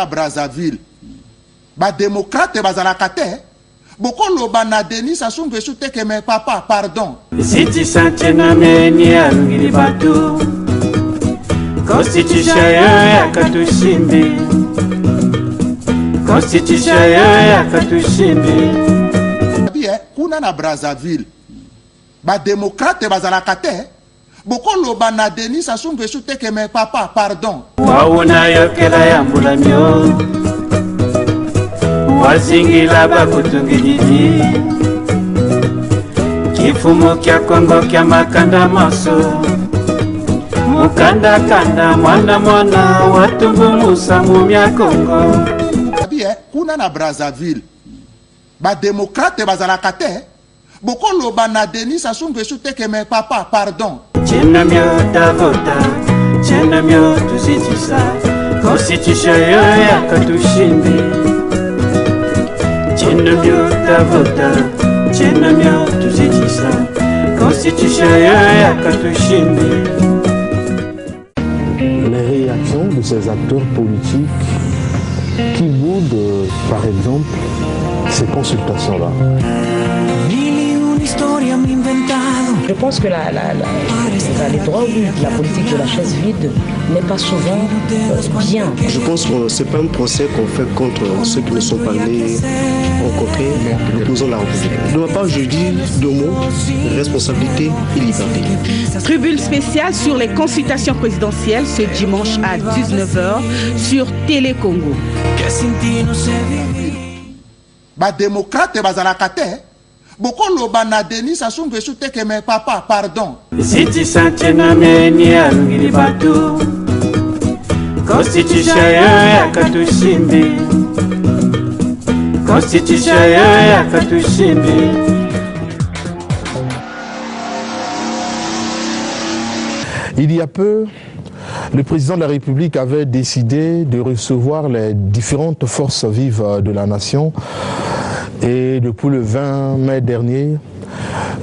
na Brazzaville ba démocrate bazalaka te bokoloba na Denis Sassou Nguesso te ke me papa pardon Siti Sanchena meni alungili batu Constitution ya katushimbi Constitution ya katushimbi bien kuna na Brazzaville ba démocrate bazalaka te bokoloba na Denis Sassou Nguesso te ke me papa pardon Wauna yokela ya mbulamyo Wazingila bakutungiliji Kifumo kya Kongo kya makanda maso Mukanda kanda mwana mwana watumbu musa mumya Kongo bien kuna na Brazzaville ba démocrate bazalaka te bokoloba na Denis Sassou Nguesso te ke me papa pardon Chenamyo davota Chenamyo tuzitisa Constitution ya katushimbi Chenamyo davota Chenamyo tuzitisa Constitution ya katushimbi. Les réactions de ces acteurs politiques qui boudent, par exemple, ces consultations-là. Je pense que les droits ou la politique de la chaise vide n'est pas souvent bien. Je pense que ce n'est pas un procès qu'on fait contre ceux qui ne sont pas nés rencontrés, nous posons la République. De ma part, je dis deux mots, responsabilité et liberté. Tribune spéciale sur les consultations présidentielles ce dimanche à 19h sur Télé Congo. Ba démocrate bazalaka te bokoloba na Denis Sassou Nguesso te ke me papa pardon Siti Sanchena meni alungili batu Constitution ya katushimbi Constitution ya katushimbi. Il y a peu, le président de la République avait décidé de recevoir les différentes forces vives de la nation. Et depuis le 20 mai dernier,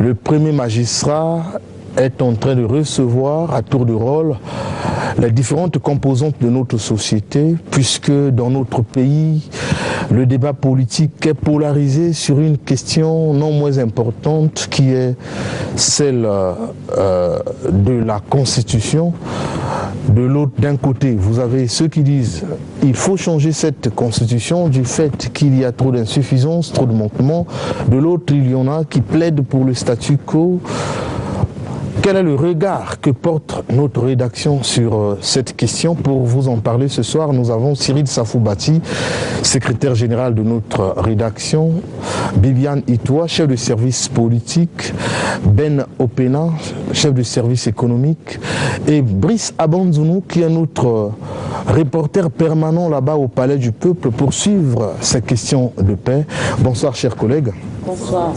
le premier magistrat est en train de recevoir à tour de rôle les différentes composantes de notre société, puisque dans notre pays, le débat politique est polarisé sur une question non moins importante qui est celle de la Constitution. De l'autre, d'un côté, vous avez ceux qui disent il faut changer cette Constitution du fait qu'il y a trop d'insuffisances, trop de manquements. De l'autre, il y en a qui plaident pour le statu quo. Quel est le regard que porte notre rédaction sur cette question? Pour vous en parler ce soir, nous avons Cyril Safoubati, secrétaire général de notre rédaction, Bibiane Itoua, chef de service politique, Ben Opena, chef de service économique, et Brice Abanzounou, qui est notre reporter permanent là-bas au Palais du Peuple pour suivre ces questions de paix. Bonsoir, chers collègues. Bonsoir.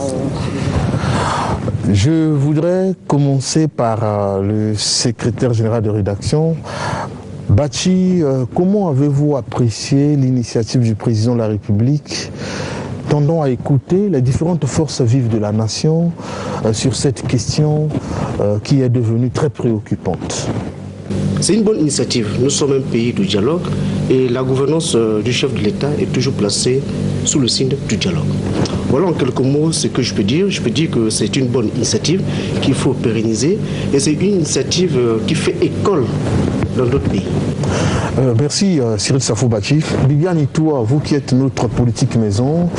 Je voudrais commencer par le secrétaire général de rédaction. Bachi, comment avez-vous apprécié l'initiative du président de la République tendant à écouter les différentes forces vives de la nation sur cette question qui est devenue très préoccupante? C'est une bonne initiative. Nous sommes un pays de dialogue et la gouvernance du chef de l'État est toujours placée sous le signe du dialogue. Voilà en quelques mots ce que je peux dire. Je peux dire que c'est une bonne initiative qu'il faut pérenniser et c'est une initiative qui fait école dans d'autres pays. Merci Cyril Safoubati. Bibiane Itoua, vous qui êtes notre politique maison,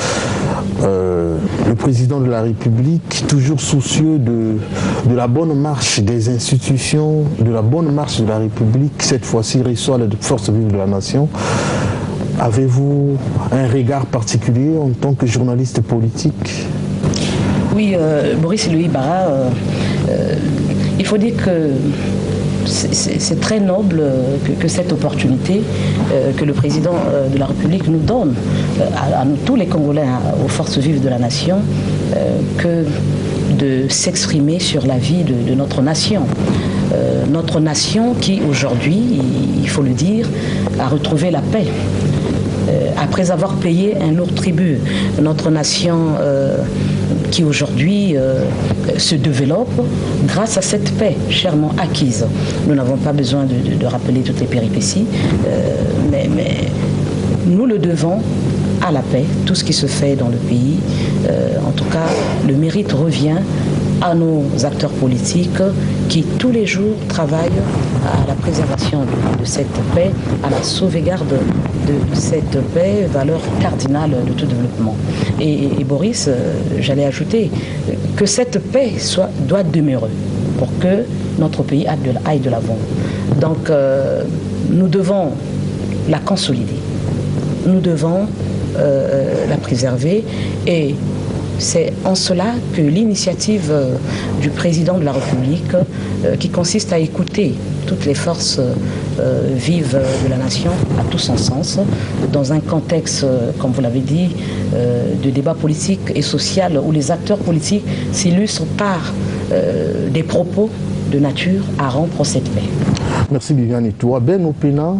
le président de la République, toujours soucieux de la bonne marche des institutions, de la bonne marche de la République, cette fois-ci reçoit les forces vives de la nation. Avez-vous un regard particulier en tant que journaliste politique? Oui, Maurice Louis Barra, il faut dire que c'est très noble que cette opportunité que le président de la République nous donne, à nous tous les Congolais, aux forces vives de la nation, que de s'exprimer sur la vie de notre nation. Notre nation qui aujourd'hui, il faut le dire, a retrouvé la paix. Après avoir payé un lourd tribut, notre nation qui aujourd'hui se développe grâce à cette paix chèrement acquise. Nous n'avons pas besoin de rappeler toutes les péripéties, mais nous le devons à la paix, tout ce qui se fait dans le pays. En tout cas, le mérite revient à nos acteurs politiques qui tous les jours travaillent à la préservation de cette paix, à la sauvegarde de cette paix, valeur cardinale de tout développement. Et Boris, j'allais ajouter que cette paix doit demeurer pour que notre pays aille de l'avant. Donc nous devons la consolider, nous devons la préserver, et c'est en cela que l'initiative du président de la République, qui consiste à écouter toutes les forces vives de la nation, a tout son sens, dans un contexte, comme vous l'avez dit, de débat politique et social où les acteurs politiques s'illustrent par des propos de nature à rompre cette paix. Merci Viviane. Et toi, Ben Opena,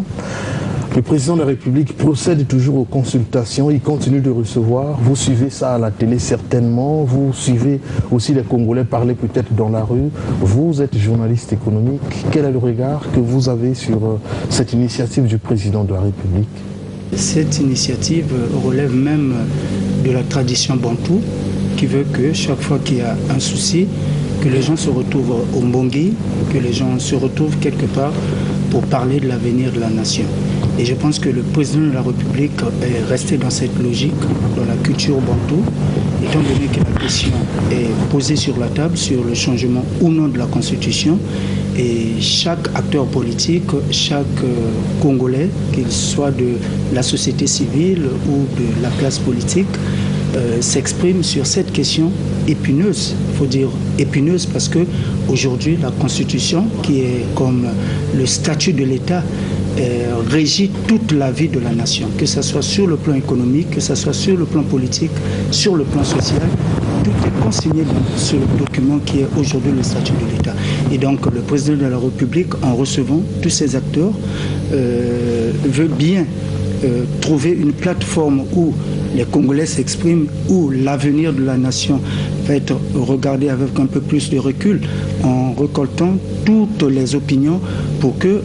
le président de la République procède toujours aux consultations, il continue de recevoir. Vous suivez ça à la télé certainement, vous suivez aussi les Congolais parler peut-être dans la rue. Vous êtes journaliste économique, quel est le regard que vous avez sur cette initiative du président de la République? Cette initiative relève même de la tradition bantou, qui veut que chaque fois qu'il y a un souci, que les gens se retrouvent au Mbongi, que les gens se retrouvent quelque part pour parler de l'avenir de la nation. Et je pense que le président de la République est resté dans cette logique, dans la culture bantou, étant donné que la question est posée sur la table sur le changement ou non de la Constitution. Et chaque acteur politique, chaque Congolais, qu'il soit de la société civile ou de la classe politique, s'exprime sur cette question épineuse. Il faut dire épineuse parce que aujourd'hui la Constitution, qui est comme le statut de l'État, régit toute la vie de la nation, que ce soit sur le plan économique, que ce soit sur le plan politique, sur le plan social. Tout est consigné dans ce document qui est aujourd'hui le statut de l'État. Et donc le président de la République, en recevant tous ces acteurs, veut bien trouver une plateforme où les Congolais s'expriment, où l'avenir de la nation va être regardé avec un peu plus de recul, en récoltant toutes les opinions pour que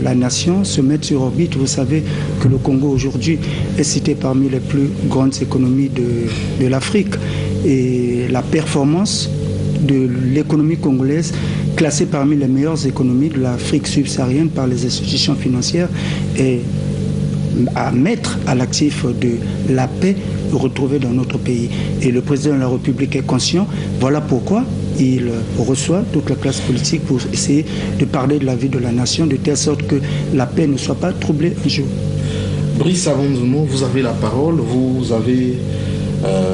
la nation se mette sur orbite. Vous savez que le Congo aujourd'hui est cité parmi les plus grandes économies de l'Afrique, et la performance de l'économie congolaise, classée parmi les meilleures économies de l'Afrique subsaharienne par les institutions financières, est à mettre à l'actif de la paix retrouvée dans notre pays. Et le président de la République est conscient. Voilà pourquoi il reçoit toute la classe politique pour essayer de parler de la vie de la nation, de telle sorte que la paix ne soit pas troublée un jour. Brice Avonzouno, vous avez la parole, vous avez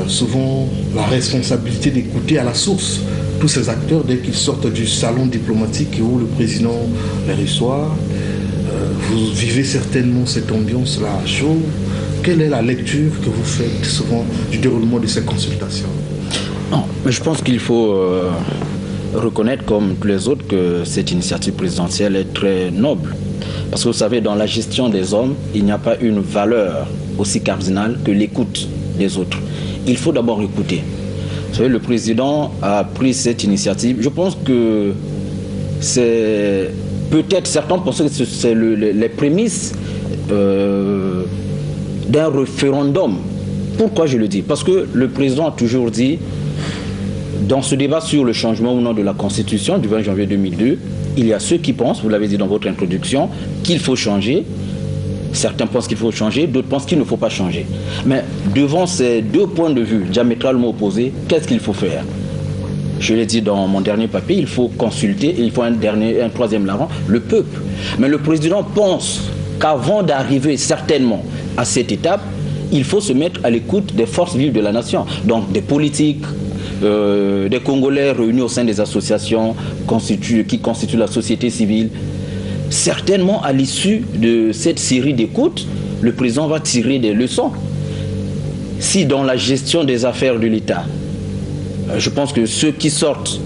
souvent la responsabilité d'écouter à la source tous ces acteurs dès qu'ils sortent du salon diplomatique où le président les reçoit. Vous vivez certainement cette ambiance-là chaude. Quelle est la lecture que vous faites souvent du déroulement de ces consultations? Non, mais je pense qu'il faut reconnaître, comme tous les autres, que cette initiative présidentielle est très noble. Parce que vous savez, dans la gestion des hommes, il n'y a pas une valeur aussi cardinale que l'écoute des autres. Il faut d'abord écouter. Vous savez, le président a pris cette initiative. Je pense que c'est... Peut-être certains pensent que c'est les prémices d'un référendum. Pourquoi je le dis? Parce que le président a toujours dit, dans ce débat sur le changement ou non de la Constitution du 20 janvier 2002, il y a ceux qui pensent, vous l'avez dit dans votre introduction, qu'il faut changer. Certains pensent qu'il faut changer, d'autres pensent qu'il ne faut pas changer. Mais devant ces deux points de vue diamétralement opposés, qu'est-ce qu'il faut faire? Je l'ai dit dans mon dernier papier, il faut consulter, et il faut un troisième larron, le peuple. Mais le président pense qu'avant d'arriver certainement à cette étape, il faut se mettre à l'écoute des forces vives de la nation. Donc des politiques, des Congolais réunis au sein des associations qui constituent la société civile. Certainement, à l'issue de cette série d'écoutes, le président va tirer des leçons. Si dans la gestion des affaires de l'État, je pense que ceux qui sortent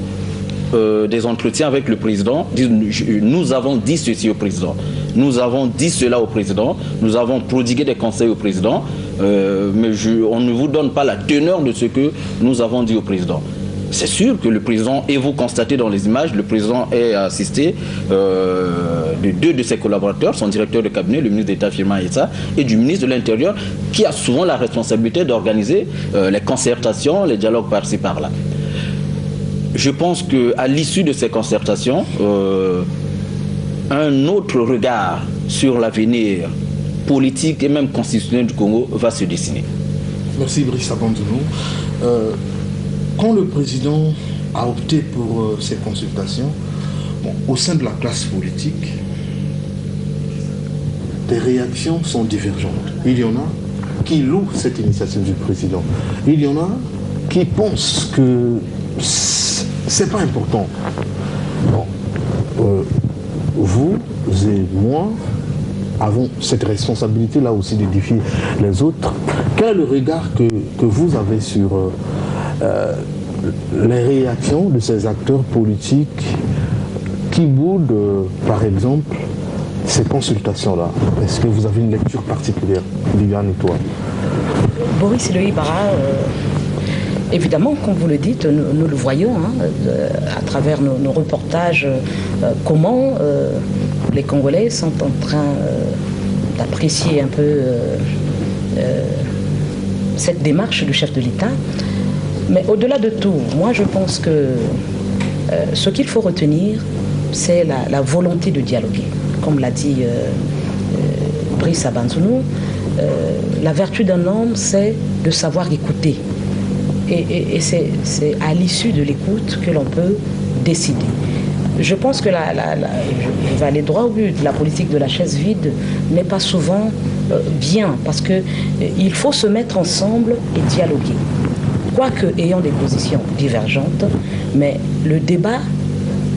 des entretiens avec le président disent « nous avons dit ceci au président, nous avons dit cela au président, nous avons prodigué des conseils au président, mais on ne vous donne pas la teneur de ce que nous avons dit au président ». C'est sûr que le président, et vous constatez dans les images, le président est assisté de 2 de ses collaborateurs, son directeur de cabinet, le ministre d'État Firmin Aïssa, et du ministre de l'Intérieur, qui a souvent la responsabilité d'organiser les concertations, les dialogues par-ci par-là. Je pense qu'à l'issue de ces concertations, un autre regard sur l'avenir politique et même constitutionnel du Congo va se dessiner. Merci Brice Abandounou. Quand le président a opté pour ces consultations, au sein de la classe politique, des réactions sont divergentes. Il y en a qui louent cette initiative du président. Il y en a qui pensent que c'est pas important. Vous et moi avons cette responsabilité-là aussi de défier les autres. Quel est le regard que vous avez sur les réactions de ces acteurs politiques qui boudent, par exemple, ces consultations-là? Est-ce que vous avez une lecture particulière, Viviane et toi? Boris Eloy Barah, évidemment, comme vous le dites, nous le voyons à travers nos reportages, comment les Congolais sont en train d'apprécier un peu cette démarche du chef de l'État. Mais au-delà de tout, moi je pense que ce qu'il faut retenir, c'est la volonté de dialoguer. Comme l'a dit Brice Abandounou, la vertu d'un homme, c'est de savoir écouter. Et c'est à l'issue de l'écoute que l'on peut décider. Je pense que je vais aller droit au but. La politique de la chaise vide n'est pas souvent bien, parce qu'il faut se mettre ensemble et dialoguer. Quoique ayant des positions divergentes, mais le débat,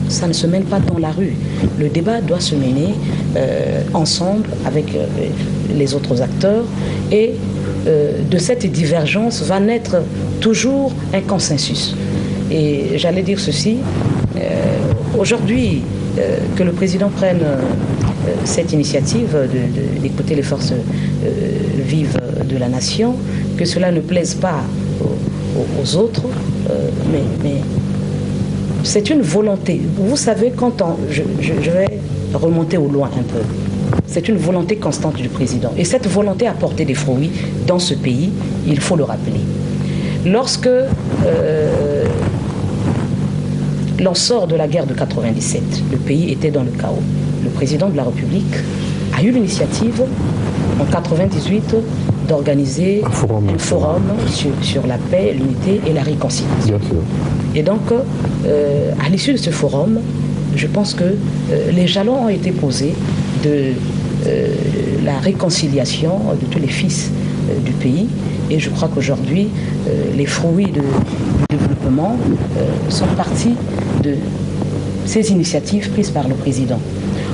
ça ne se mène pas dans la rue. Le débat doit se mener ensemble avec les autres acteurs, et de cette divergence va naître toujours un consensus. Et j'allais dire ceci, aujourd'hui, que le président prenne cette initiative d'écouter les forces vives de la nation, que cela ne plaise pas aux autres, mais c'est une volonté. Vous savez, quand je vais remonter au loin un peu, c'est une volonté constante du président. Et cette volonté a porté des fruits dans ce pays, il faut le rappeler. Lorsque l'on sort de la guerre de 97, le pays était dans le chaos. Le président de la République a eu l'initiative, en 98, d'organiser un forum sur la paix, l'unité et la réconciliation. Et donc, à l'issue de ce forum, je pense que les jalons ont été posés de la réconciliation de tous les fils du pays. Et je crois qu'aujourd'hui, les fruits du développement sont partis de ces initiatives prises par le président.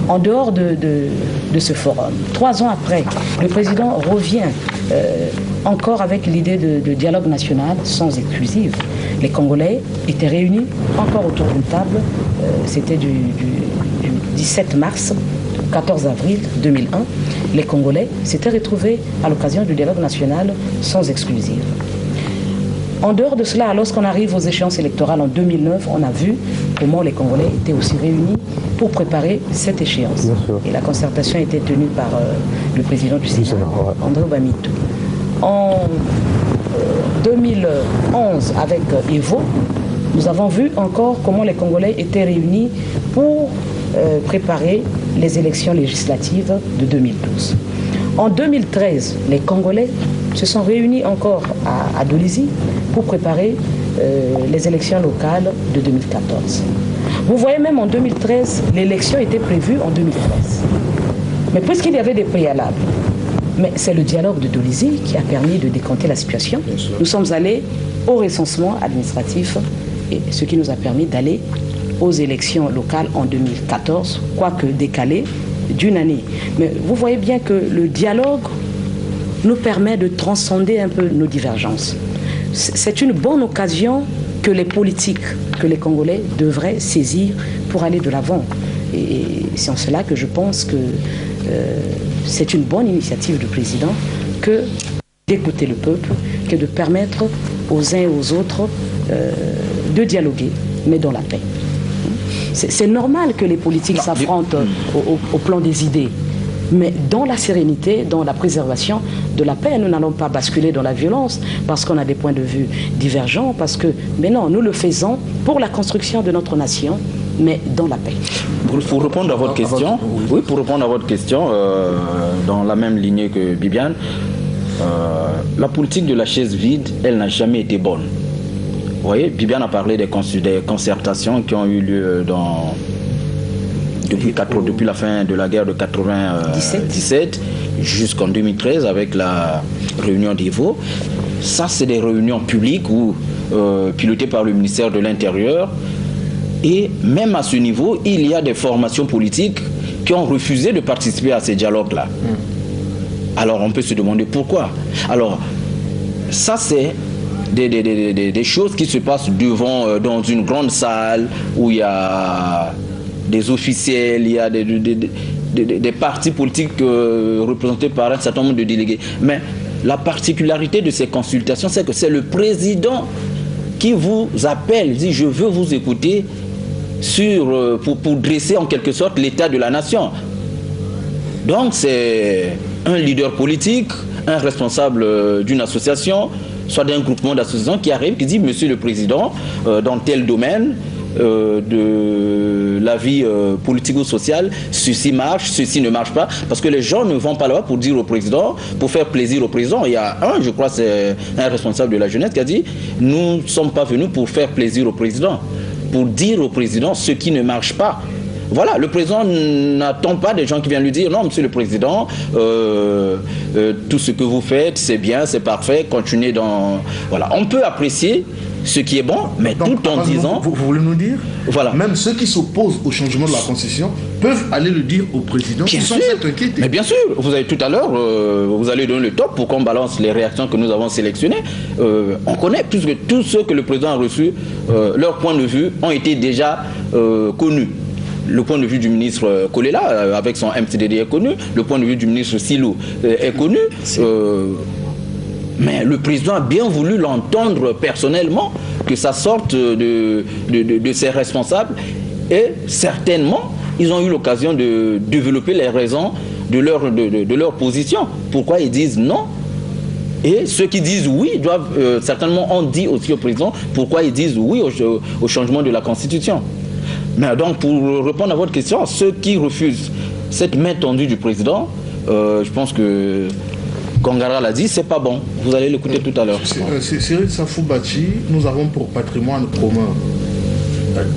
En dehors de ce forum, 3 ans après, le président revient encore avec l'idée de dialogue national sans exclusive. Les Congolais étaient réunis encore autour d'une table, c'était du 17 mars au 14 avril 2001. Les Congolais s'étaient retrouvés à l'occasion du dialogue national sans exclusive. En dehors de cela, lorsqu'on arrive aux échéances électorales en 2009, on a vu comment les Congolais étaient aussi réunis pour préparer cette échéance. Et la concertation était tenue par le président du Sénat, André Bamitou. En 2011, avec Evo, nous avons vu encore comment les Congolais étaient réunis pour préparer les élections législatives de 2012. En 2013, les Congolais se sont réunis encore à Dolisie pour préparer les élections locales de 2014. Vous voyez, même en 2013, l'élection était prévue en 2013. Mais puisqu'il y avait des préalables, mais c'est le dialogue de Dolisie qui a permis de décanter la situation. Nous sommes allés au recensement administratif, et ce qui nous a permis d'aller aux élections locales en 2014, quoique décalées d'une année. Mais vous voyez bien que le dialogue nous permet de transcender un peu nos divergences. C'est une bonne occasion que les politiques, que les Congolais devraient saisir pour aller de l'avant. Et c'est en cela que je pense que c'est une bonne initiative du président que d'écouter le peuple, que de permettre aux uns et aux autres de dialoguer, mais dans la paix. C'est normal que les politiques s'affrontent au plan des idées, mais dans la sérénité, dans la préservation de la paix. Nous n'allons pas basculer dans la violence parce qu'on a des points de vue divergents, mais non, nous le faisons pour la construction de notre nation, mais dans la paix. Pour répondre à votre question, dans la même lignée que Bibiane, la politique de la chaise vide, elle n'a jamais été bonne. Vous voyez, Bibiane a parlé des concertations qui ont eu lieu depuis la fin de la guerre de 97 jusqu'en 2013 avec la réunion d'Evo. Ça, c'est des réunions publiques pilotées par le ministère de l'Intérieur. Et même à ce niveau, il y a des formations politiques qui ont refusé de participer à ces dialogues-là. Alors, on peut se demander pourquoi. Alors, ça, c'est des choses qui se passent dans une grande salle où il y a des officiels, il y a des partis politiques représentés par un certain nombre de délégués. Mais la particularité de ces consultations, c'est que c'est le président qui vous appelle, dit je veux vous écouter pour dresser en quelque sorte l'état de la nation. Donc c'est un leader politique, un responsable d'une association, soit d'un groupement d'associations qui arrive, qui dit monsieur le président, dans tel domaine de la vie politico-sociale, ceci marche, ceci ne marche pas, parce que les gens ne vont pas là-bas pour dire au président, pour faire plaisir au président. Il y a je crois c'est un responsable de la jeunesse qui a dit nous ne sommes pas venus pour faire plaisir au président, pour dire au président ce qui ne marche pas. Voilà, le président n'attend pas des gens qui viennent lui dire non, monsieur le président, tout ce que vous faites, c'est bien, c'est parfait, continuez dans... Voilà, on peut apprécier ce qui est bon, mais donc, tout en disant... Vous voulez nous dire, voilà, même ceux qui s'opposent au changement de la Constitution peuvent aller le dire au président sans s'être inquiétés. Mais bien sûr, vous avez tout à l'heure, vous allez donner le top pour qu'on balance les réactions que nous avons sélectionnées. On connaît, puisque tous ceux que le président a reçus, leurs points de vue ont été déjà connus. Le point de vue du ministre Kolela, avec son MCDD, est connu. Le point de vue du ministre Silou est connu. Mais le président a bien voulu l'entendre personnellement, que ça sorte de ses responsables. Et certainement, ils ont eu l'occasion de développer les raisons de leur position. Pourquoi ils disent non? Et ceux qui disent oui doivent certainement, on dit aussi au président pourquoi ils disent oui au changement de la Constitution. Mais donc, pour répondre à votre question, ceux qui refusent cette main tendue du président, je pense que Gongara l'a dit, c'est pas bon. Vous allez l'écouter tout à l'heure. Cyril Safou-Bachi, nous avons pour patrimoine commun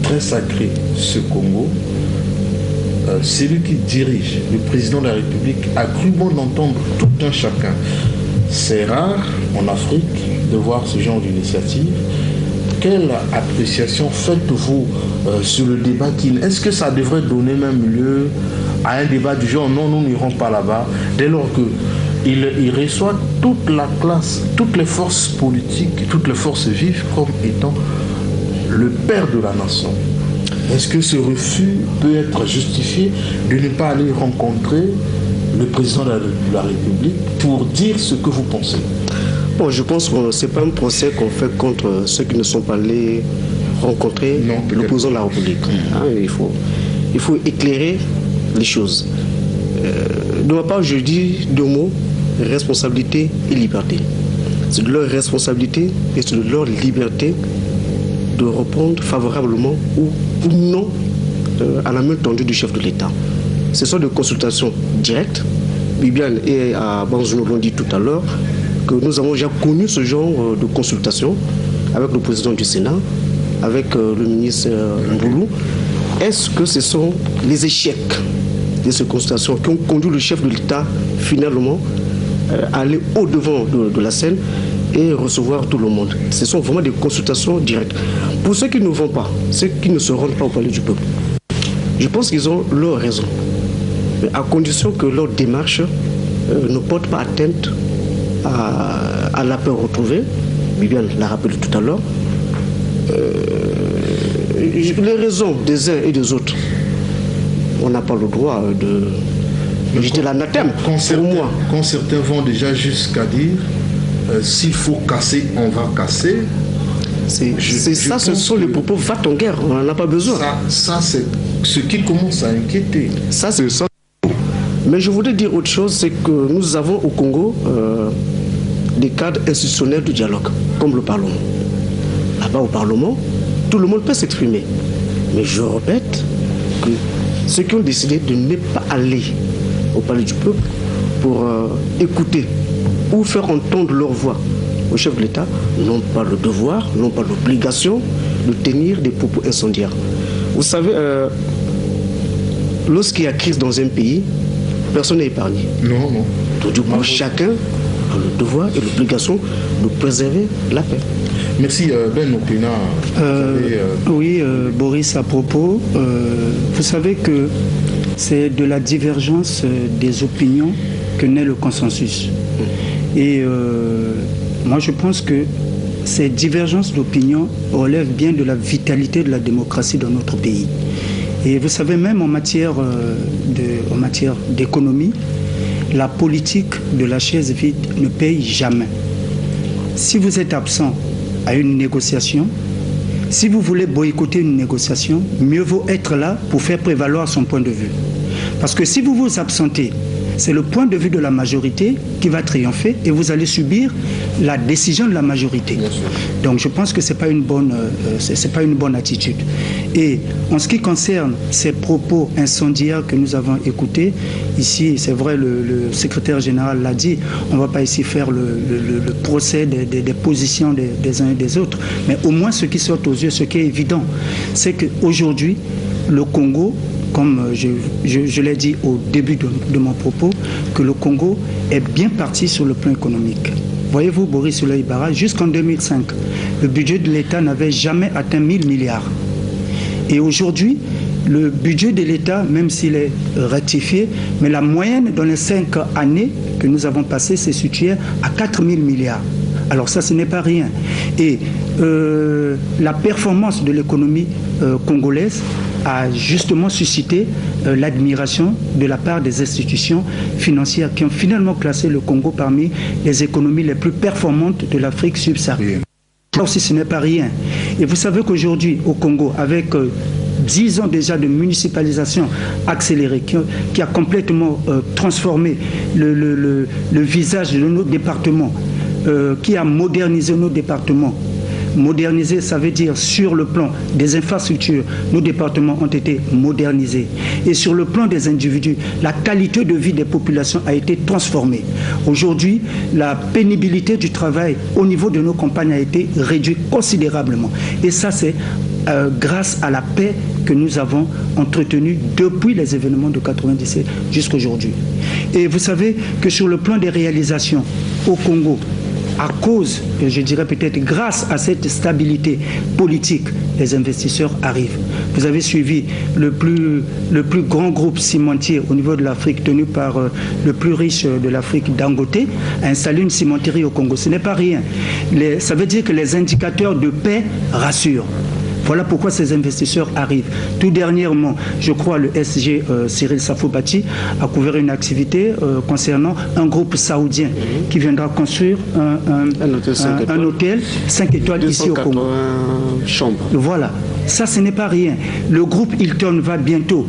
très sacré ce Congo. Celui qui dirige, le président de la République, a cru bon d'entendre tout un chacun. C'est rare en Afrique de voir ce genre d'initiative. Quelle appréciation faites-vous sur le débat Est-ce que ça devrait donner même lieu à un débat du genre non, nous n'irons pas là-bas, dès lors qu'il reçoit toute la classe, toutes les forces politiques, toutes les forces vives comme étant le père de la nation? Est-ce que ce refus peut être justifié de ne pas aller rencontrer le président de la République pour dire ce que vous pensez? Bon, je pense que ce n'est pas un procès qu'on fait contre ceux qui ne sont pas allés rencontrer le président de la République. Il faut éclairer les choses. De ma part, je dis deux mots, responsabilité et liberté. C'est de leur responsabilité et c'est de leur liberté de répondre favorablement ou non à la main tendue du chef de l'État. Ce sont des consultations directes. Bibiane et Banzouno l'ont dit tout à l'heure, que nous avons déjà connu ce genre de consultation avec le président du Sénat, avec le ministre Mboulou. Est-ce que ce sont les échecs de ces consultations qui ont conduit le chef de l'État finalement à aller au-devant de la scène et recevoir tout le monde? Ce sont vraiment des consultations directes. Pour ceux qui ne vont pas, ceux qui ne se rendent pas au palais du peuple, je pense qu'ils ont leur raison, mais à condition que leur démarche ne porte pas atteinte à la paix retrouvée. Bibiane l'a rappelé tout à l'heure. Les raisons des uns et des autres, on n'a pas le droit de jeter l'anathème. Quand certains vont déjà jusqu'à dire s'il faut casser, on va casser. C'est ça, ce sont les propos va en guerre, on n'en a pas besoin. Ça c'est ce qui commence à inquiéter. Ça, c'est ça. Mais je voudrais dire autre chose, c'est que nous avons au Congo des cadres institutionnels du dialogue, comme le Parlement. Là-bas au Parlement, tout le monde peut s'exprimer. Mais je répète que ceux qui ont décidé de ne pas aller au palais du peuple pour écouter ou faire entendre leur voix au chef de l'État n'ont pas le devoir, n'ont pas l'obligation de tenir des propos incendiaires. Vous savez, lorsqu'il y a crise dans un pays, personne n'est épargné. Non, non. Donc, du coup, chacun a le devoir et l'obligation de préserver la paix. Merci Ben Opina. Oui, Boris, à propos, vous savez que c'est de la divergence des opinions que naît le consensus. Et moi, je pense que ces divergences d'opinion relèvent bien de la vitalité de la démocratie dans notre pays. Et vous savez, même en matière d'économie, la politique de la chaise vide ne paye jamais. Si vous êtes absent à une négociation, si vous voulez boycotter une négociation, mieux vaut être là pour faire prévaloir son point de vue. Parce que si vous vous absentez, c'est le point de vue de la majorité qui va triompher et vous allez subir la décision de la majorité. Donc je pense que ce n'est pas une bonne attitude. Et en ce qui concerne ces propos incendiaires que nous avons écoutés, ici, c'est vrai, le secrétaire général l'a dit, on ne va pas ici faire le procès des positions des uns et des autres, mais au moins ce qui saute aux yeux, ce qui est évident, c'est qu'aujourd'hui, le Congo, comme je l'ai dit au début de mon propos, que le Congo est bien parti sur le plan économique. Voyez-vous, Boris Ibarra, jusqu'en 2005, le budget de l'État n'avait jamais atteint 1000 milliards. Et aujourd'hui, le budget de l'État, même s'il est rectifié, mais la moyenne dans les 5 années que nous avons passées s'est située à 4000 milliards. Alors ça, ce n'est pas rien. Et la performance de l'économie congolaise a justement suscité l'admiration de la part des institutions financières qui ont finalement classé le Congo parmi les économies les plus performantes de l'Afrique subsaharienne. Ça aussi, ce n'est pas rien. Et vous savez qu'aujourd'hui, au Congo, avec 10 ans déjà de municipalisation accélérée, qui a complètement transformé le visage de nos départements, qui a modernisé nos départements. Moderniser, ça veut dire sur le plan des infrastructures, nos départements ont été modernisés. Et sur le plan des individus, la qualité de vie des populations a été transformée. Aujourd'hui, la pénibilité du travail au niveau de nos campagnes a été réduite considérablement. Et ça, c'est grâce à la paix que nous avons entretenue depuis les événements de 97 jusqu'à aujourd'hui. Et vous savez que sur le plan des réalisations au Congo, à cause, je dirais peut-être grâce à cette stabilité politique, les investisseurs arrivent. Vous avez suivi le plus grand groupe cimentier au niveau de l'Afrique, tenu par le plus riche de l'Afrique, Dangote, a installé une cimenterie au Congo. Ce n'est pas rien. Ça veut dire que les indicateurs de paix rassurent. Voilà pourquoi ces investisseurs arrivent. Tout dernièrement, je crois, le SG Cyril Safobati a couvert une activité concernant un groupe saoudien qui viendra construire un hôtel 5 étoiles ici au Congo. Chambres. Voilà. Ça, ce n'est pas rien. Le groupe Hilton va bientôt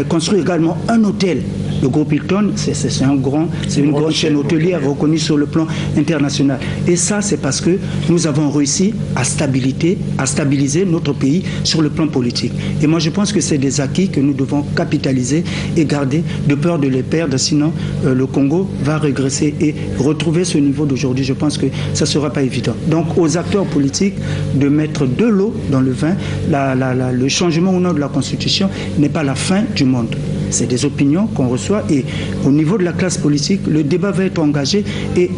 construire également un hôtel. Le groupe Hilton, c'est une grande chaîne hôtelière reconnue sur le plan international. Et ça, c'est parce que nous avons réussi à stabiliser notre pays sur le plan politique. Et moi, je pense que c'est des acquis que nous devons capitaliser et garder de peur de les perdre. Sinon, le Congo va régresser et retrouver ce niveau d'aujourd'hui. Je pense que ça ne sera pas évident. Donc, aux acteurs politiques de mettre de l'eau dans le vin. Le changement au nom de la Constitution n'est pas la fin du monde. C'est des opinions qu'on reçoit et au niveau de la classe politique, le débat va être engagé et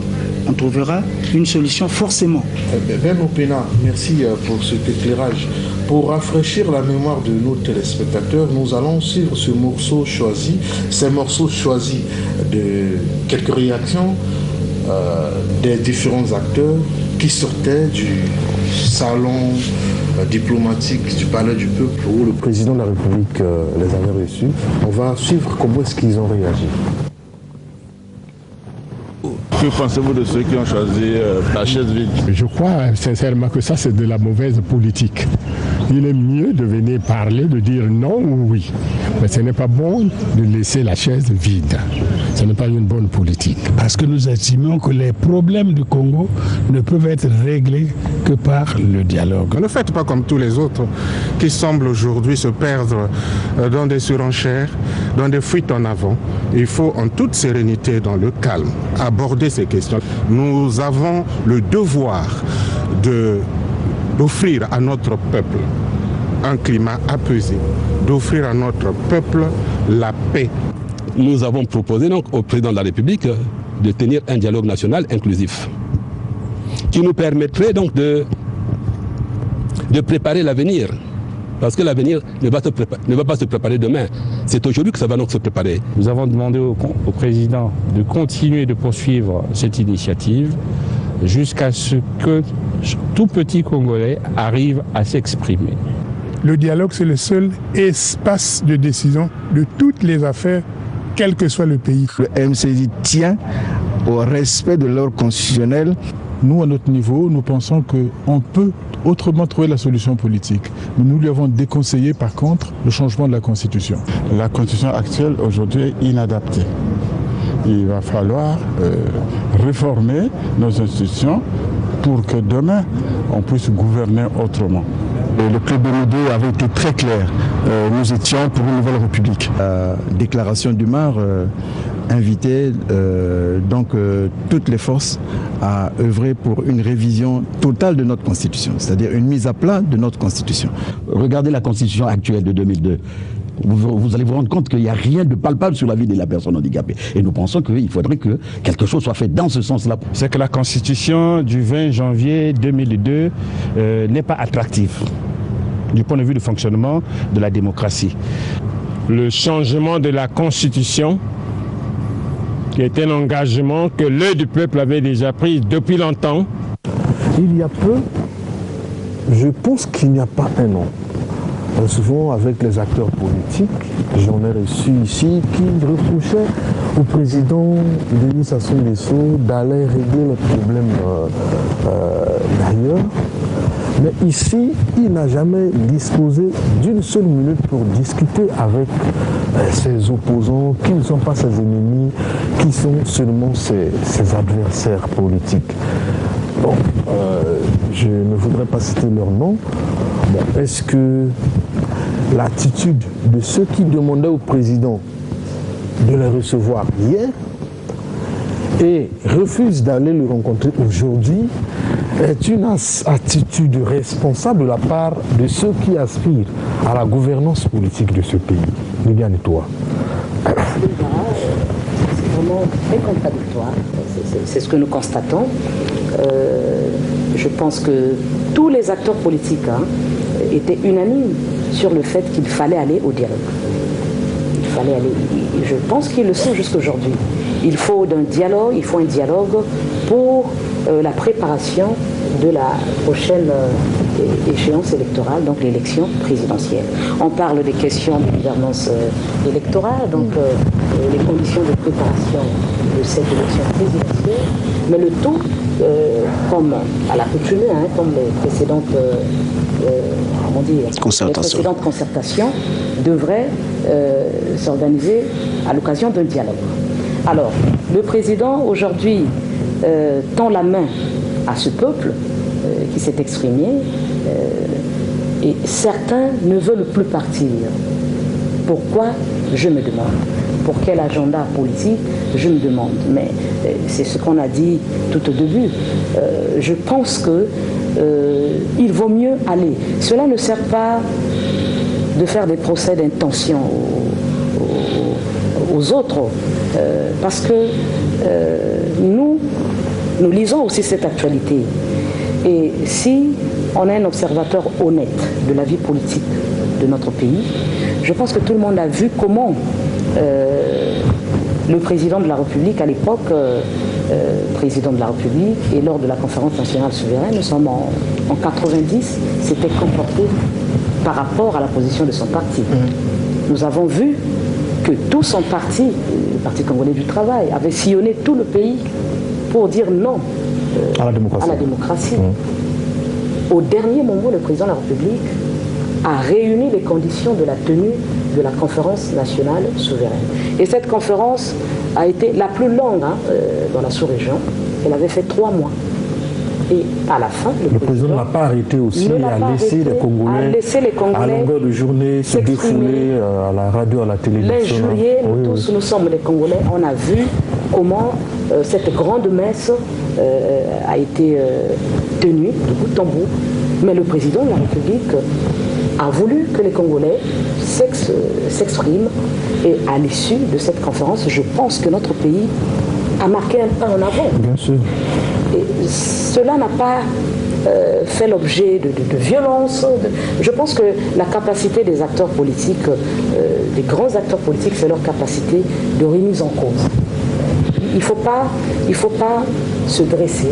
on trouvera une solution forcément. Ben Opina, merci pour cet éclairage. Pour rafraîchir la mémoire de nos téléspectateurs, nous allons suivre ce morceau choisi, ces morceaux choisis de quelques réactions des différents acteurs qui sortaient du salon diplomatique du Palais du Peuple où le président de la République les avait reçus. On va suivre comment est-ce qu'ils ont réagi. Que pensez-vous de ceux qui ont choisi la chaise vide? Je crois sincèrement que ça, c'est de la mauvaise politique. Il est mieux de venir parler, de dire non ou oui. Mais ce n'est pas bon de laisser la chaise vide. Ce n'est pas une bonne politique. Parce que nous estimons que les problèmes du Congo ne peuvent être réglés que par le dialogue. Ne faites pas comme tous les autres qui semblent aujourd'hui se perdre dans des surenchères, dans des fuites en avant. Il faut en toute sérénité, dans le calme, aborder ces questions. Nous avons le devoir d'offrir à notre peuple un climat apaisé, d'offrir à notre peuple la paix. Nous avons proposé donc au président de la République de tenir un dialogue national inclusif qui nous permettrait donc de préparer l'avenir. Parce que l'avenir ne va pas se préparer demain. C'est aujourd'hui que ça va donc se préparer. Nous avons demandé au président de continuer de poursuivre cette initiative jusqu'à ce que tout petit Congolais arrive à s'exprimer. Le dialogue, c'est le seul espace de décision de toutes les affaires, quel que soit le pays. Le MCJ tient au respect de l'ordre constitutionnel. Nous, à notre niveau, nous pensons qu'on peut autrement trouver la solution politique. Mais nous lui avons déconseillé, par contre, le changement de la Constitution. La Constitution actuelle, aujourd'hui, est inadaptée. Il va falloir réformer nos institutions pour que demain, on puisse gouverner autrement. Le club BMD avait été très clair. Nous étions pour une nouvelle république. La déclaration du Mar invitait toutes les forces à œuvrer pour une révision totale de notre constitution, c'est-à-dire une mise à plat de notre constitution. Regardez la constitution actuelle de 2002. Vous allez vous rendre compte qu'il n'y a rien de palpable sur la vie de la personne handicapée. Et nous pensons qu'il faudrait que quelque chose soit fait dans ce sens-là. C'est que la constitution du 20 janvier 2002 n'est pas attractive du point de vue du fonctionnement de la démocratie. Le changement de la constitution, qui est un engagement que l'œil du peuple avait déjà pris depuis longtemps. Il y a peu, je pense qu'il n'y a pas un an, souvent avec les acteurs politiques, j'en ai reçu ici, qui reprochaient au président Denis Sassou Nguesso d'aller régler les problèmes d'ailleurs. Mais ici, il n'a jamais disposé d'une seule minute pour discuter avec ses opposants, qui ne sont pas ses ennemis, qui sont seulement ses adversaires politiques. Bon, je ne voudrais pas citer leur nom. Bon, est-ce que l'attitude de ceux qui demandaient au président de les recevoir hier et refusent d'aller le rencontrer aujourd'hui est une attitude responsable de la part de ceux qui aspirent à la gouvernance politique de ce pays? Liliane, et toi? C'est vraiment très contradictoire. C'est ce que nous constatons. Je pense que tous les acteurs politiques étaient unanimes sur le fait qu'il fallait aller au dialogue. Il fallait aller. Je pense qu'ils le sont jusqu'aujourd'hui. Il faut un dialogue pour la préparation de la prochaine échéance électorale, donc l'élection présidentielle. On parle des questions de gouvernance électorale, donc les conditions de préparation de cette élection présidentielle, mais le tout, comme à l'accoutumée, comme les précédentes concertations, devrait s'organiser à l'occasion d'un dialogue. Alors, le président aujourd'hui tend la main à ce peuple qui s'est exprimé et certains ne veulent plus partir. Pourquoi? Je me demande. Pour quel agenda politique? Je me demande. Mais c'est ce qu'on a dit tout au début. Je pense que il vaut mieux aller. Cela ne sert pas de faire des procès d'intention aux autres, parce que nous lisons aussi cette actualité. Et si on est un observateur honnête de la vie politique de notre pays, je pense que tout le monde a vu comment le président de la République, à l'époque, président de la République, et lors de la conférence nationale souveraine, nous sommes en 90, s'était comporté par rapport à la position de son parti. Nous avons vu que tout son parti, le Parti congolais du travail, avait sillonné tout le pays pour dire non à la démocratie. Au dernier moment, le président de la République a réuni les conditions de la tenue de la conférence nationale souveraine. Et cette conférence a été la plus longue dans la sous-région. Elle avait fait 3 mois. Et à la fin, le président n'a pas arrêté aussi à laisser les Congolais à longueur de journée se défouler à la radio, à la télévision. L'injurier, nous sommes des Congolais, on a vu comment cette grande messe a été tenue de bout en bout. Mais le président de la République a voulu que les Congolais s'expriment. Et à l'issue de cette conférence, je pense que notre pays a marqué un pas en avant. Bien sûr. Et cela n'a pas fait l'objet de violence. Je pense que la capacité des acteurs politiques, des grands acteurs politiques, c'est leur capacité de remise en cause. Il ne faut pas se dresser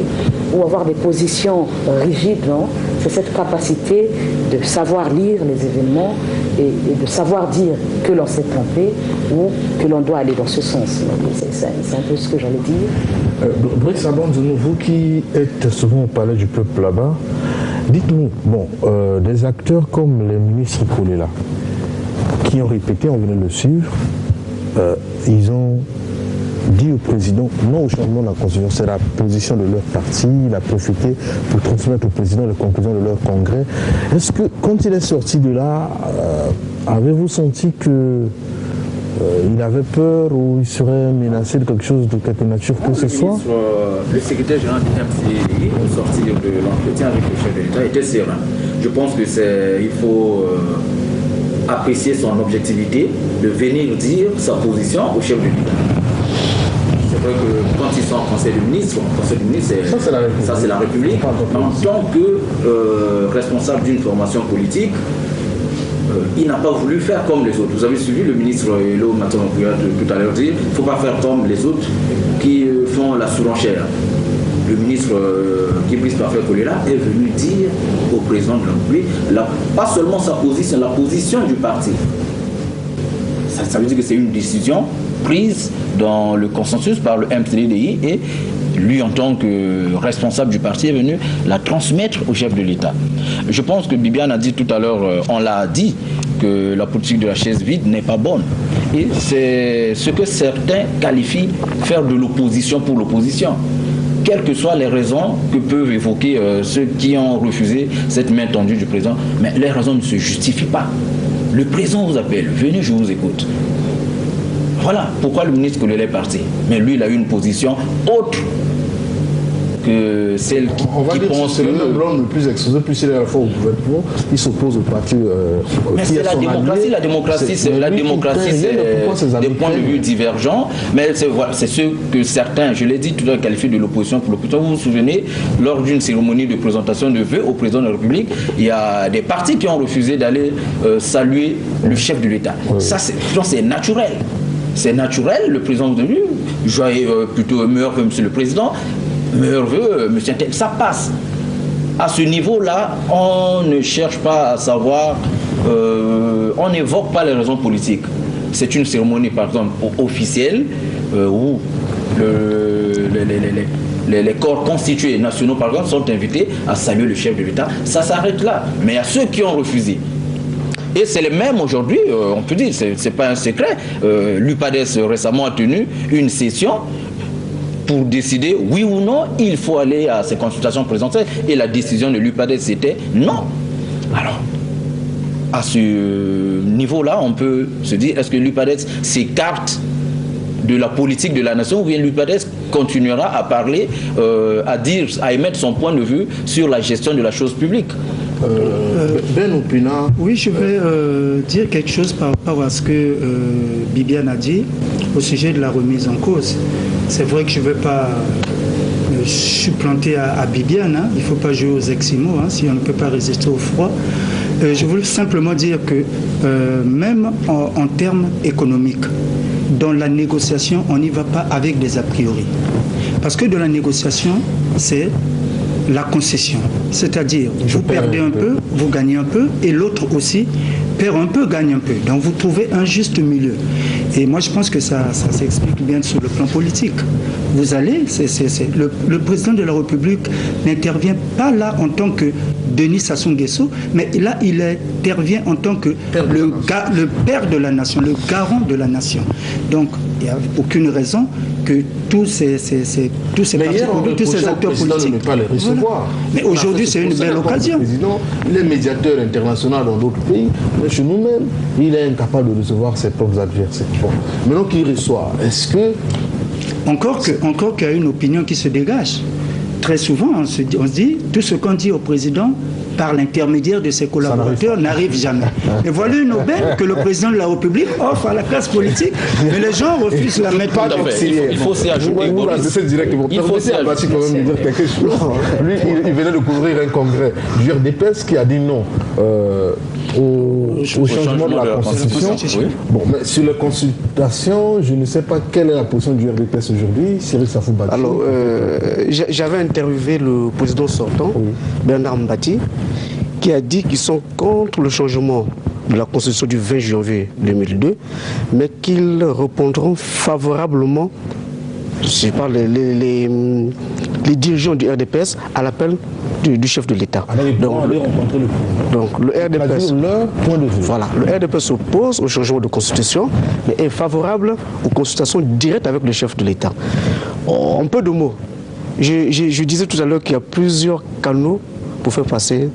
ou avoir des positions rigides, non. C'est cette capacité de savoir lire les événements et de savoir dire que l'on s'est trompé ou que l'on doit aller dans ce sens. C'est un peu ce que j'allais dire. Brice Abandounou, vous qui êtes souvent au palais du peuple là-bas, dites-nous, des acteurs comme les ministres Kolela, qui ont répété, on venait de le suivre, ils ont dit au président non au changement de la constitution, c'est la position de leur parti, il a profité pour transmettre au président les conclusions de leur congrès. Est-ce que quand il est sorti de là, avez-vous senti que il avait peur ou il serait menacé de quelque chose de quelque nature que ce soit? Le secrétaire général du MCI, au sortir de l'entretien avec le chef de l'État, était serein. Je pense que il faut apprécier son objectivité de venir dire sa position au chef de l'État. C'est vrai que quand ils sont en conseil de ministre, ça c'est la République. En tant que responsable d'une formation politique, il n'a pas voulu faire comme les autres. Vous avez suivi le ministre Elo Matamapouya tout à l'heure dire il ne faut pas faire comme les autres qui font la surenchère. Le ministre Kibris Parfait Kolela est venu dire au président de la République pas seulement sa position, la position du parti. Ça veut dire que c'est une décision prise dans le consensus par le MCDDI et lui, en tant que responsable du parti, est venu la transmettre au chef de l'État. Je pense que Bibiane a dit tout à l'heure, on l'a dit, que la politique de la chaise vide n'est pas bonne. Et c'est ce que certains qualifient faire de l'opposition pour l'opposition. Quelles que soient les raisons que peuvent évoquer ceux qui ont refusé cette main tendue du président, mais les raisons ne se justifient pas. Le président vous appelle, venez, je vous écoute. Voilà pourquoi le ministre Kolela est parti. Mais lui, il a eu une position autre que celle qui pense que c'est l'homme le plus exposé, plus il est à la fois au gouvernement, il s'oppose au parti. Mais c'est la démocratie. La démocratie, c'est des points de vue divergents. Mais c'est ce que certains, je l'ai dit tout à l'heure, qualifient de l'opposition pour l'opposition. Vous vous souvenez, lors d'une cérémonie de présentation de vœux au président de la République, il y a des partis qui ont refusé d'aller saluer le chef de l'État. Oui. Ça, c'est naturel. C'est naturel. Le président de lui, joyeux, plutôt meilleur vœu, monsieur le président. Meilleur vœu, monsieur Tel, ça passe. À ce niveau-là, on ne cherche pas à savoir, on n'évoque pas les raisons politiques. C'est une cérémonie, par exemple, officielle, où les corps constitués nationaux, par exemple, sont invités à saluer le chef de l'État. Ça s'arrête là. Mais il y a ceux qui ont refusé. Et c'est les mêmes aujourd'hui, on peut dire, c'est pas un secret. L'UPADES récemment a tenu une session pour décider oui ou non il faut aller à ces consultations présidentielles. Et la décision de l'UPADES c'était non. Alors, à ce niveau-là, on peut se dire, est-ce que l'UPADES s'écarte de la politique de la nation ou bien l'UPADES continuera à parler, à émettre son point de vue sur la gestion de la chose publique? Oui, je vais dire quelque chose par rapport à ce que Bibiane a dit au sujet de la remise en cause. C'est vrai que je ne vais pas supplanter à Bibiane, hein. Il ne faut pas jouer aux Esquimaux, hein, si on ne peut pas résister au froid. Je voulais simplement dire que même en termes économiques, dans la négociation, on n'y va pas avec des a priori. Parce que de la négociation, c'est la concession. C'est-à-dire, vous perdez un peu, vous gagnez un peu, et l'autre aussi perd un peu, gagne un peu. Donc vous trouvez un juste milieu. Et moi je pense que ça s'explique bien sur le plan politique. Vous allez, le président de la République n'intervient pas là en tant que Denis Sassou Nguesso, mais là il intervient en tant que le père de la nation, le garant de la nation. Donc il n'y a aucune raison que tous ces partis politiques, tous ces acteurs politiques ne pas les recevoir. Voilà. Mais aujourd'hui c'est une belle occasion. Il est médiateur international dans d'autres pays, mais chez nous-mêmes, il est incapable de recevoir ses propres adversaires. Bon. Maintenant qu'il reçoit, est-ce que... Encore qu'il y a une opinion qui se dégage. Très souvent, on se dit, tout ce qu'on dit au président, par l'intermédiaire de ses collaborateurs, n'arrive jamais. Et voilà une aubaine que le président de la République offre à la classe politique, mais les gens refusent la mettre en auxiliaire. Il faut s'y ajouter. Il faut s'y ajouter quand même dire quelque chose. Lui, il venait de couvrir un congrès du RDPS qui a dit non au changement de la Constitution. Oui. Bon, mais sur les consultations, je ne sais pas quelle est la position du RDPS aujourd'hui. Cyril Safou Bati. Alors, j'avais interviewé le président sortant, Bernard Mbati, qui a dit qu'ils sont contre le changement de la Constitution du 20 janvier 2002, mais qu'ils répondront favorablement, je sais pas, les dirigeants du RDPS à l'appel du chef de l'État. Donc le RDPS, voilà, le RDPS s'oppose au changement de constitution, mais est favorable aux consultations directes avec le chef de l'État. En peu de mots, je disais tout à l'heure qu'il y a plusieurs canaux pour faire passer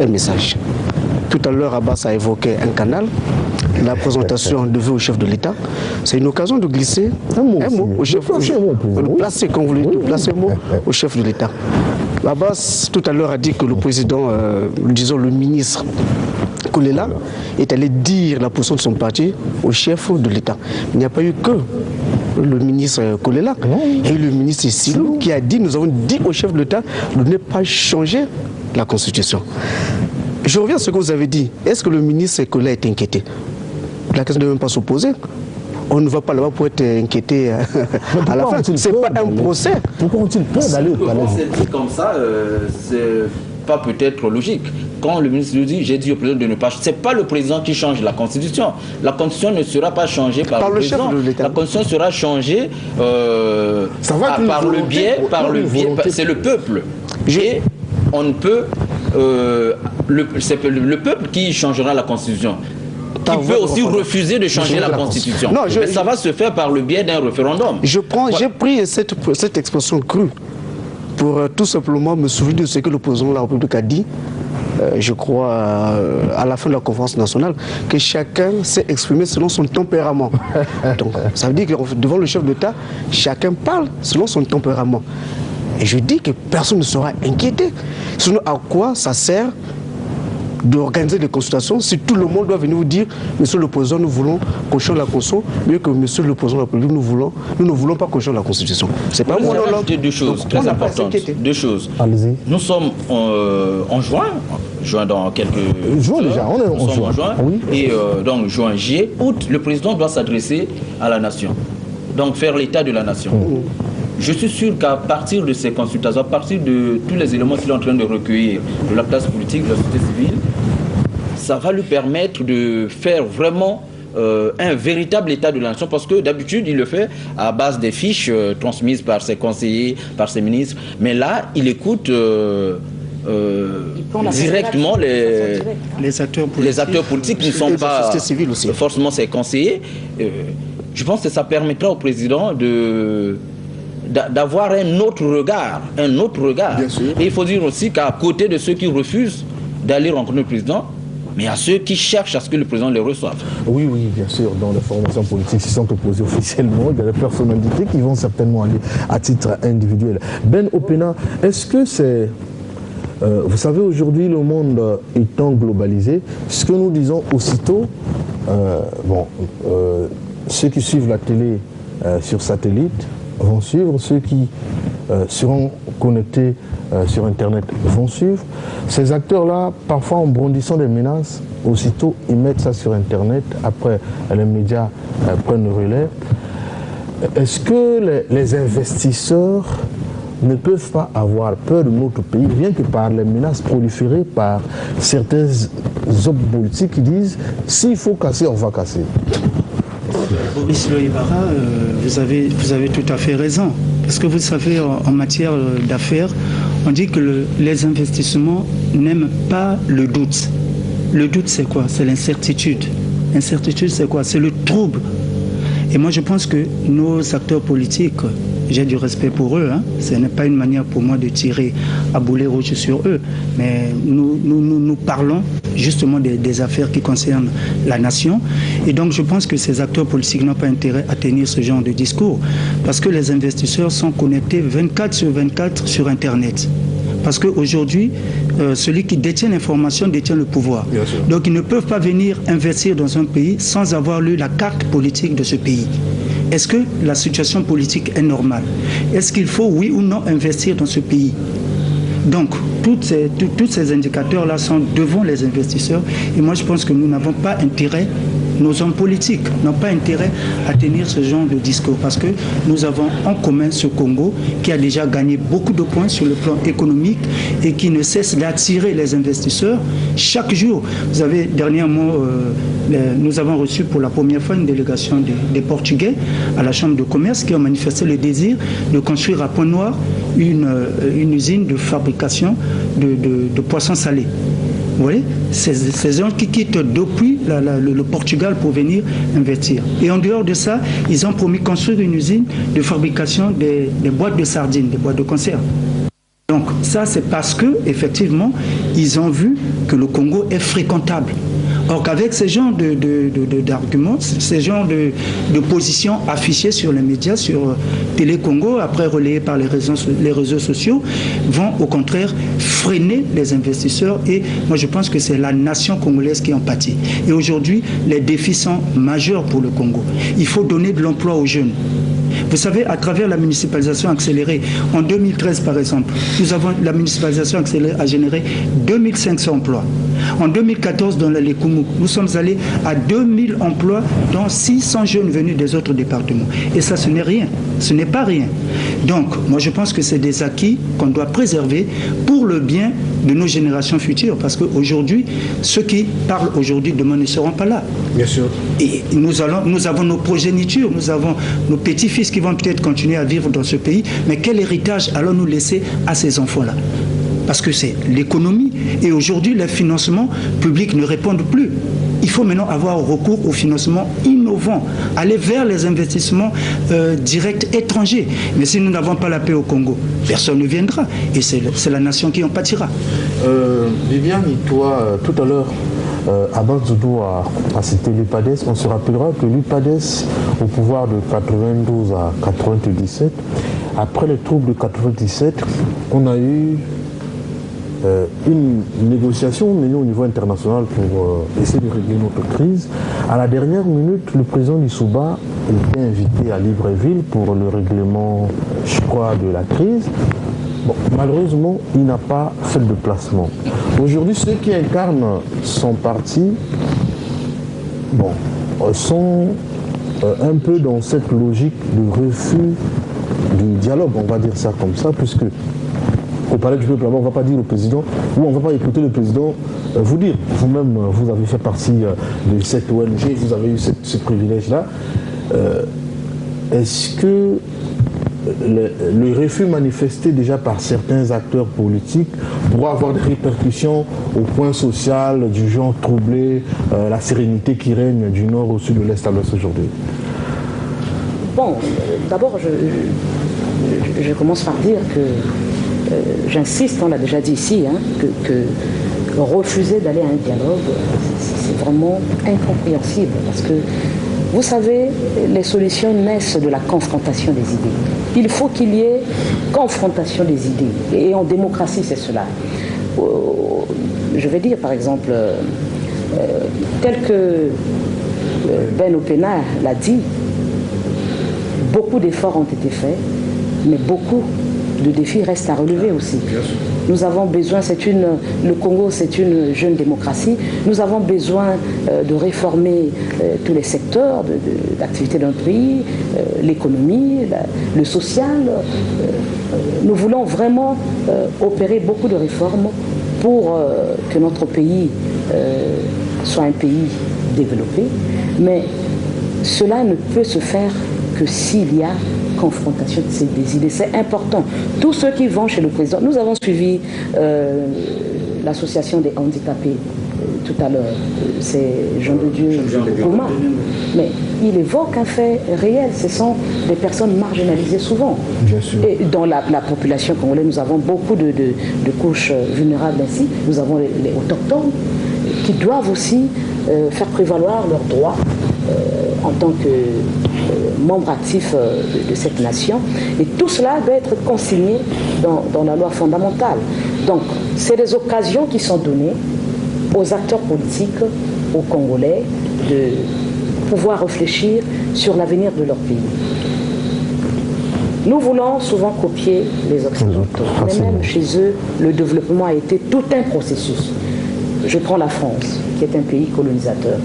un message. Tout à l'heure, Abbas a évoqué un canal, la présentation de vœux au chef de l'État. C'est une occasion de glisser un mot au chef, de placer, comme vous le dites, placer un mot au chef de l'État. Abbas, tout à l'heure, a dit que le président, disons le ministre Kolela, est allé dire la position de son parti au chef de l'État. Il n'y a pas eu que le ministre Kolela et le ministre Silou qui a dit, nous avons dit au chef de l'État de ne pas changer la Constitution. Je reviens à ce que vous avez dit. Est-ce que le ministre Kolela est inquiété? La question ne doit même pas s'opposer. On ne va pas là-bas pour être inquiété à la fin. Ce n'est pas un procès. Pourquoi ont-ils peur d'aller au palais? C'est dit comme ça, c'est pas peut-être logique. Quand le ministre lui dit, j'ai dit au président de ne pas... C'est pas le président qui change la Constitution. La Constitution ne sera pas changée par le président. La Constitution sera changée par le biais... C'est le peuple. Et on ne peut... c'est le peuple qui changera la Constitution. Qui peut aussi refuser de changer la Constitution. Non, mais ça va se faire par le biais d'un référendum. J'ai pris cette expression crue pour tout simplement me souvenir de ce que le président de la République a dit, je crois, à la fin de la conférence nationale, que chacun s'est exprimé selon son tempérament. Donc, ça veut dire que devant le chef d'État, chacun parle selon son tempérament. Et je dis que personne ne sera inquiété. Sinon, à quoi ça sert d'organiser des consultations si tout le monde doit venir vous dire, monsieur le président, nous voulons qu'on change la Constitution, mieux que monsieur le président de la République, nous ne voulons pas qu'on change la Constitution. C'est pas moi. Deux choses très importantes. Deux choses. Nous sommes en juin dans quelques juin déjà, on est en juin. Oui. Et donc juin, juillet, août, le président doit s'adresser à la nation. Donc faire l'état de la nation. Je suis sûr qu'à partir de ces consultations, à partir de tous les éléments qu'il est en train de recueillir de la classe politique, de la société civile, ça va lui permettre de faire vraiment un véritable état de la nation, parce que d'habitude il le fait à base des fiches transmises par ses conseillers, par ses ministres, mais là il écoute directement les acteurs politiques qui ne sont pas forcément ses conseillers. Je pense que ça permettra au président d'avoir un autre regard. Et il faut dire aussi qu'à côté de ceux qui refusent d'aller rencontrer le président, mais à ceux qui cherchent à ce que le président les reçoive. Oui, bien sûr, dans les formations politiques qui sont opposées officiellement, il y a des personnalités qui vont certainement aller à titre individuel. Ben Opena, est-ce que c'est... vous savez, aujourd'hui, le monde étant globalisé, ce que nous disons aussitôt, ceux qui suivent la télé sur satellite vont suivre, ceux qui seront connectés sur Internet vont suivre. Ces acteurs-là, parfois en brandissant des menaces, aussitôt ils mettent ça sur Internet, après les médias prennent le relais. Est-ce que les investisseurs ne peuvent pas avoir peur de notre pays, rien que par les menaces proliférées par certains hommes politiques qui disent s'il faut casser, on va casser. Boris Loïc Barra, vous avez tout à fait raison. Parce que vous savez, en matière d'affaires, on dit que les investissements n'aiment pas le doute. Le doute, c'est quoi? C'est l'incertitude. L'incertitude, c'est quoi? C'est le trouble. Et moi, je pense que nos acteurs politiques, j'ai du respect pour eux, hein. Ce n'est pas une manière pour moi de tirer à boulet rouge sur eux, mais nous parlons justement des affaires qui concernent la nation. Et donc, je pense que ces acteurs politiques n'ont pas intérêt à tenir ce genre de discours, parce que les investisseurs sont connectés 24 sur 24 sur Internet. Parce qu'aujourd'hui, celui qui détient l'information détient le pouvoir. Donc ils ne peuvent pas venir investir dans un pays sans avoir lu la carte politique de ce pays. Est-ce que la situation politique est normale? Est-ce qu'il faut, oui ou non, investir dans ce pays? Donc, tous ces indicateurs-là sont devant les investisseurs. Et moi, je pense que nous n'avons pas intérêt, nos hommes politiques n'ont pas intérêt à tenir ce genre de discours, parce que nous avons en commun ce Congo qui a déjà gagné beaucoup de points sur le plan économique et qui ne cesse d'attirer les investisseurs chaque jour. Vous avez dernièrement, nous avons reçu pour la première fois une délégation des Portugais à la Chambre de commerce qui ont manifesté le désir de construire à Pointe-Noire une usine de fabrication de poissons salés. Vous voyez, ces gens qui quittent depuis le Portugal pour venir investir. Et en dehors de ça, ils ont promis de construire une usine de fabrication des boîtes de sardines, des boîtes de conserve. Donc ça, c'est parce que effectivement, ils ont vu que le Congo est fréquentable. Or qu'avec ce genre d'arguments, ce genre de positions affichées sur les médias, sur Télé Congo, après relayées par les réseaux sociaux, vont au contraire freiner les investisseurs. Et moi je pense que c'est la nation congolaise qui en pâtit. Et aujourd'hui, les défis sont majeurs pour le Congo. Il faut donner de l'emploi aux jeunes. Vous savez, à travers la municipalisation accélérée, en 2013 par exemple, la municipalisation accélérée a généré 2500 emplois. En 2014, dans les Koumou, nous sommes allés à 2000 emplois, dont 600 jeunes venus des autres départements. Et ça, ce n'est rien. Ce n'est pas rien. Donc, moi, je pense que c'est des acquis qu'on doit préserver pour le bien de nos générations futures. Parce qu'aujourd'hui, ceux qui parlent aujourd'hui, demain ne seront pas là. Bien sûr. Et nous avons nos progénitures, nous avons nos petits-fils qui vont peut-être continuer à vivre dans ce pays. Mais quel héritage allons-nous laisser à ces enfants-là? Parce que c'est l'économie. Et aujourd'hui, les financements publics ne répondent plus. Il faut maintenant avoir recours aux financements innovants, aller vers les investissements directs étrangers. Mais si nous n'avons pas la paix au Congo, personne ne viendra. Et c'est la nation qui en pâtira. Viviane, toi, tout à l'heure, Abba Zoudou a cité l'UPADES. On se rappellera que l'UPADES, au pouvoir de 92 à 97, après les troubles de 97, on a eu une négociation menée au niveau international pour essayer de régler notre crise. À la dernière minute, le président Lissouba était invité à Libreville pour le règlement, je crois, de la crise. Bon, malheureusement, il n'a pas fait de placement. Aujourd'hui, ceux qui incarnent son parti sont un peu dans cette logique de refus du dialogue, on va dire ça comme ça, puisque au palais du peuple, on ne va pas dire au président, ou on ne va pas écouter le président vous dire. Vous-même, vous avez fait partie de cette ONG, vous avez eu ce privilège-là. Est-ce que le refus manifesté déjà par certains acteurs politiques pourra avoir des répercussions au point social, du genre troubler la sérénité qui règne du nord au sud, de l'est à l'ouest aujourd'hui? Bon, d'abord, je commence par dire que j'insiste, on l'a déjà dit ici, hein, que refuser d'aller à un dialogue, c'est vraiment incompréhensible. Parce que, vous savez, les solutions naissent de la confrontation des idées. Il faut qu'il y ait confrontation des idées. Et en démocratie, c'est cela. Je vais dire, par exemple, tel que Ben Opena l'a dit, beaucoup d'efforts ont été faits, mais beaucoup de défis restent à relever aussi. Nous avons besoin, le Congo c'est une jeune démocratie, nous avons besoin de réformer tous les secteurs d'activité d'un pays, l'économie, le social. Nous voulons vraiment opérer beaucoup de réformes pour que notre pays soit un pays développé, mais cela ne peut se faire que s'il y a confrontation de des idées. C'est important. Tous ceux qui vont chez le président, nous avons suivi l'association des handicapés tout à l'heure, c'est Jean de Dieu Gouma, mais il évoque un fait réel, ce sont des personnes marginalisées souvent. Et dans la population congolaise, nous avons beaucoup de couches vulnérables ainsi, nous avons les autochtones qui doivent aussi faire prévaloir leurs droits en tant que membres actifs de cette nation. Et tout cela doit être consigné dans la loi fondamentale. Donc, c'est des occasions qui sont données aux acteurs politiques, aux Congolais, de pouvoir réfléchir sur l'avenir de leur pays. Nous voulons souvent copier les Occidentaux, mais même chez eux, le développement a été tout un processus. Je prends la France, qui est un pays colonisateur.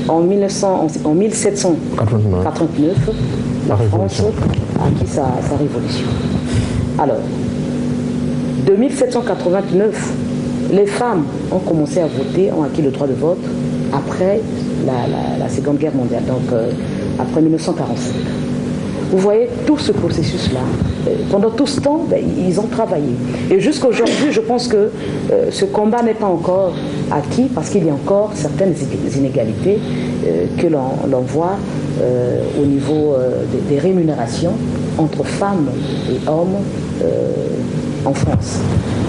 En 1789, la France a acquis sa révolution. Alors, de 1789, les femmes ont commencé à voter, ont acquis le droit de vote après la Seconde Guerre mondiale, donc après 1945. Vous voyez tout ce processus-là. Pendant tout ce temps, ils ont travaillé. Et jusqu'à aujourd'hui, je pense que ce combat n'est pas encore acquis parce qu'il y a encore certaines inégalités que l'on voit au niveau des rémunérations entre femmes et hommes en France.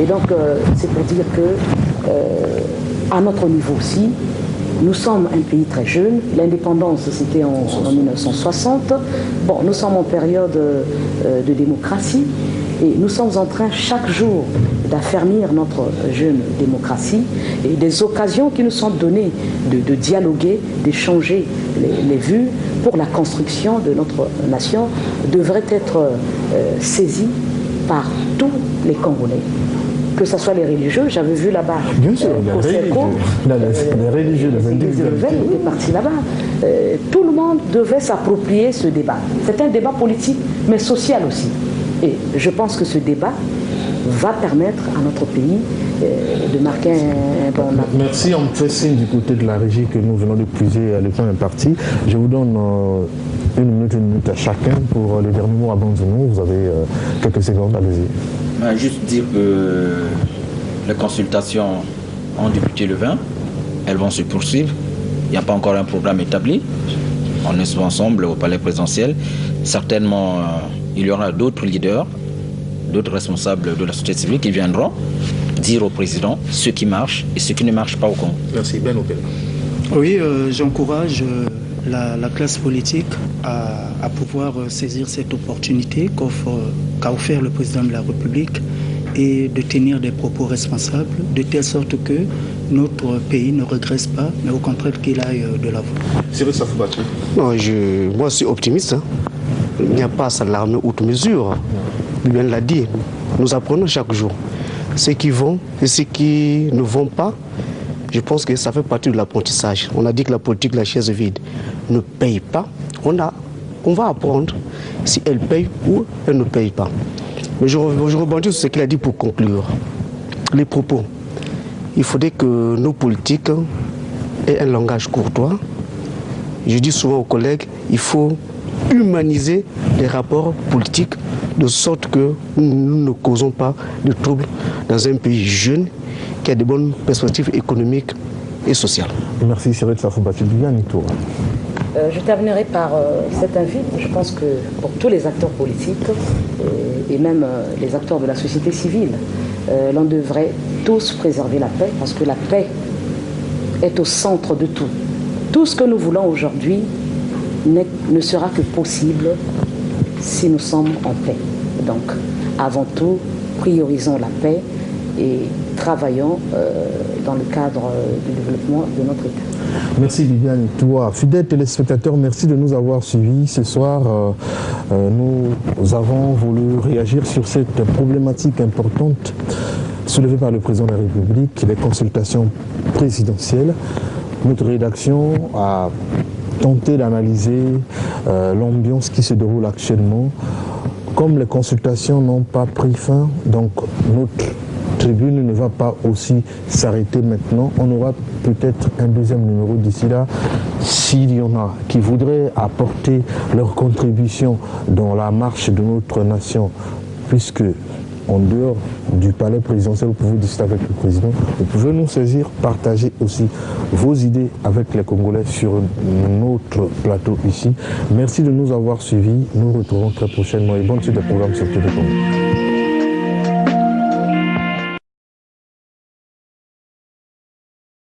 Et donc, c'est pour dire que à notre niveau aussi, nous sommes un pays très jeune. L'indépendance, c'était en 1960. Bon, nous sommes en période de démocratie et nous sommes en train chaque jour d'affermir notre jeune démocratie et des occasions qui nous sont données de dialoguer, d'échanger les vues pour la construction de notre nation devraient être saisies par tous les Congolais. Que ce soit les religieux, j'avais vu là-bas. Bien sûr, les religieux, les individuels étaient partis là-bas. Tout le monde devait s'approprier ce débat. C'est un débat politique, mais social aussi. Et je pense que ce débat va permettre à notre pays de marquer un bon acte. Merci, on me fait signe du côté de la régie que nous venons de puiser le temps imparti. Je vous donne une minute à chacun pour les derniers mots avant de nous. Vous avez quelques secondes, allez-y. Juste dire que les consultations ont débuté le 20, elles vont se poursuivre. Il n'y a pas encore un programme établi. On est ensemble au palais présidentiel. Certainement, il y aura d'autres leaders, d'autres responsables de la société civile qui viendront dire au président ce qui marche et ce qui ne marche pas au Congo. Merci. Ben Opel. Oui, j'encourage la classe politique à pouvoir saisir cette opportunité qu'a offert le président de la République et de tenir des propos responsables de telle sorte que notre pays ne regresse pas, mais au contraire qu'il aille de l'avant. Cyril Safou-Bathily. Non, moi je suis optimiste. Il n'y a pas à s'alarmer outre mesure. Bien l'a dit, nous apprenons chaque jour. Ceux qui vont et ceux qui ne vont pas, je pense que ça fait partie de l'apprentissage. On a dit que la politique, la chaise vide, ne paye pas. On va apprendre si elle paye ou elle ne paye pas. Mais je rebondis sur ce qu'il a dit pour conclure. Les propos. Il faudrait que nos politiques aient un langage courtois. Je dis souvent aux collègues, il faut humaniser les rapports politiques de sorte que nous ne causons pas de troubles dans un pays jeune qui a de bonnes perspectives économiques et sociales. Merci Cyril Safou-Bathily. Je terminerai par cet invite. Je pense que pour tous les acteurs politiques et même les acteurs de la société civile, l'on devrait tous préserver la paix parce que la paix est au centre de tout. Tout ce que nous voulons aujourd'hui ne sera que possible si nous sommes en paix. Donc, avant tout, priorisons la paix et travaillons dans le cadre du développement de notre État. Merci Viviane. Toi, fidèles téléspectateurs, merci de nous avoir suivis. Ce soir, nous avons voulu réagir sur cette problématique importante soulevée par le président de la République, les consultations présidentielles. Notre rédaction a tenté d'analyser l'ambiance qui se déroule actuellement. Comme les consultations n'ont pas pris fin, donc notre tribune ne va pas aussi s'arrêter maintenant. On aura peut-être un deuxième numéro d'ici là, s'il y en a qui voudraient apporter leur contribution dans la marche de notre nation, puisque en dehors du palais présidentiel, vous pouvez discuter avec le président, vous pouvez nous saisir, partager aussi vos idées avec les Congolais sur notre plateau ici. Merci de nous avoir suivis, nous retrouvons très prochainement et bonne suite de programme sur Télécom.